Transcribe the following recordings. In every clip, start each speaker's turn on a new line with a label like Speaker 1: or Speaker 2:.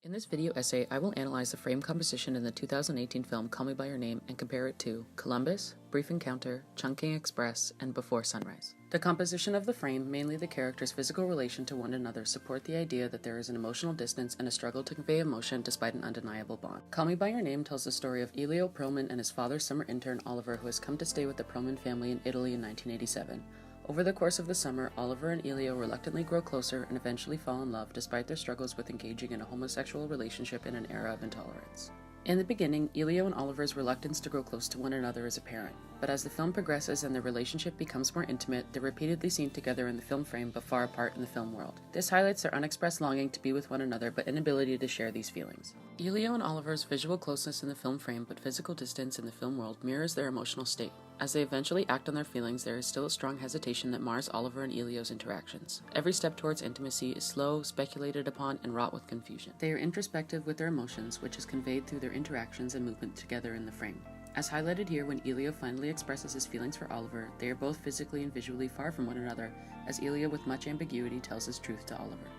Speaker 1: In this video essay, I will analyze the frame composition in the 2018 film Call Me By Your Name and compare it to Columbus, Brief Encounter, Chungking Express, and Before Sunrise. The composition of the frame, mainly the characters' physical relation to one another, support the idea that there is an emotional distance and a struggle to convey emotion despite an undeniable bond. Call Me By Your Name tells the story of Elio Perlman and his father's summer intern Oliver, who has come to stay with the Perlman family in Italy in 1987. Over the course of the summer, Oliver and Elio reluctantly grow closer and eventually fall in love despite their struggles with engaging in a homosexual relationship in an era of intolerance. In the beginning, Elio and Oliver's reluctance to grow close to one another is apparent, but as the film progresses and their relationship becomes more intimate, they're repeatedly seen together in the film frame but far apart in the film world. This highlights their unexpressed longing to be with one another but inability to share these feelings. Elio and Oliver's visual closeness in the film frame but physical distance in the film world mirrors their emotional state. As they eventually act on their feelings, there is still a strong hesitation that mars Oliver and Elio's interactions. Every step towards intimacy is slow, speculated upon, and wrought with confusion. They are introspective with their emotions, which is conveyed through their interactions and movement together in the frame. As highlighted here, when Elio finally expresses his feelings for Oliver, they are both physically and visually far from one another, as Elio with much ambiguity tells his truth to Oliver.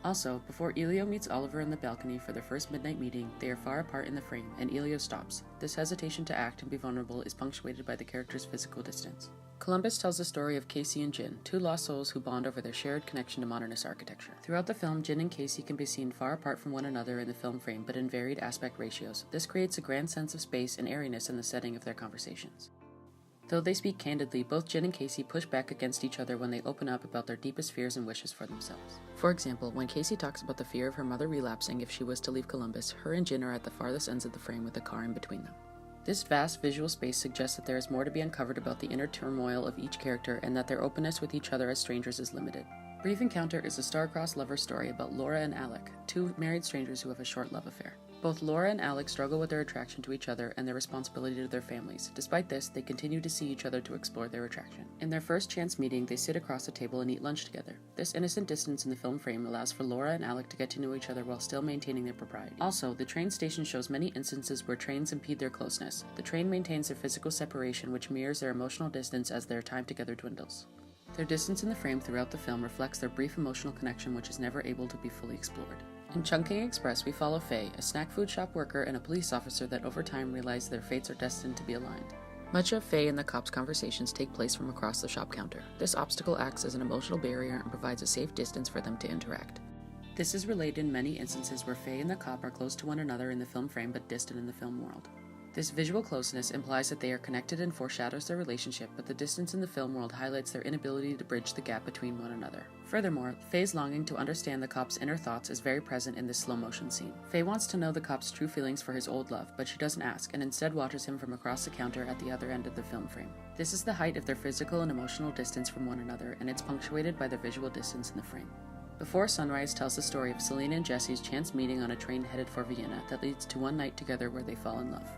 Speaker 1: Also, before Elio meets Oliver in the balcony for their first midnight meeting, they are far apart in the frame, and Elio stops. This hesitation to act and be vulnerable is punctuated by the character's physical distance. Columbus tells the story of Casey and Jin, two lost souls who bond over their shared connection to modernist architecture. Throughout the film, Jin and Casey can be seen far apart from one another in the film frame, but in varied aspect ratios. This creates a grand sense of space and airiness in the setting of their conversations. Though they speak candidly, both Jin and Casey push back against each other when they open up about their deepest fears and wishes for themselves. For example, when Casey talks about the fear of her mother relapsing if she was to leave Columbus, her and Jin are at the farthest ends of the frame with the car in between them. This vast visual space suggests that there is more to be uncovered about the inner turmoil of each character and that their openness with each other as strangers is limited. Brief Encounter is a star-crossed lover story about Laura and Alec, two married strangers who have a short love affair. Both Laura and Alec struggle with their attraction to each other and their responsibility to their families. Despite this, they continue to see each other to explore their attraction. In their first chance meeting, they sit across a table and eat lunch together. This innocent distance in the film frame allows for Laura and Alec to get to know each other while still maintaining their propriety. Also, the train station shows many instances where trains impede their closeness. The train maintains their physical separation, which mirrors their emotional distance as their time together dwindles. Their distance in the frame throughout the film reflects their brief emotional connection, which is never able to be fully explored. In Chungking Express, we follow Faye, a snack food shop worker and a police officer that over time realize their fates are destined to be aligned. Much of Faye and the cop's conversations take place from across the shop counter. This obstacle acts as an emotional barrier and provides a safe distance for them to interact. This is relayed in many instances where Faye and the cop are close to one another in the film frame but distant in the film world. This visual closeness implies that they are connected and foreshadows their relationship, but the distance in the film world highlights their inability to bridge the gap between one another. Furthermore, Faye's longing to understand the cop's inner thoughts is very present in this slow-motion scene. Faye wants to know the cop's true feelings for his old love, but she doesn't ask, and instead watches him from across the counter at the other end of the film frame. This is the height of their physical and emotional distance from one another, and it's punctuated by their visual distance in the frame. Before Sunrise tells the story of Selena and Jesse's chance meeting on a train headed for Vienna that leads to one night together where they fall in love.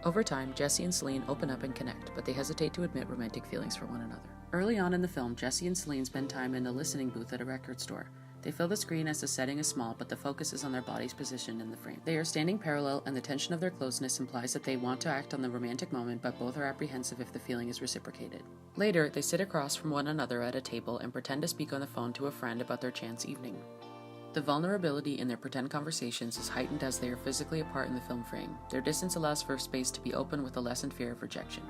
Speaker 1: Over time, Jesse and Celine open up and connect, but they hesitate to admit romantic feelings for one another. Early on in the film, Jesse and Celine spend time in a listening booth at a record store. They fill the screen as the setting is small, but the focus is on their bodies positioned in the frame. They are standing parallel, and the tension of their closeness implies that they want to act on the romantic moment, but both are apprehensive if the feeling is reciprocated. Later, they sit across from one another at a table and pretend to speak on the phone to a friend about their chance evening. The vulnerability in their pretend conversations is heightened as they are physically apart in the film frame. Their distance allows for space to be open with a lessened fear of rejection.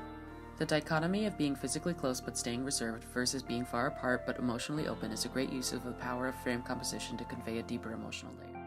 Speaker 1: The dichotomy of being physically close but staying reserved versus being far apart but emotionally open is a great use of the power of frame composition to convey a deeper emotional layer.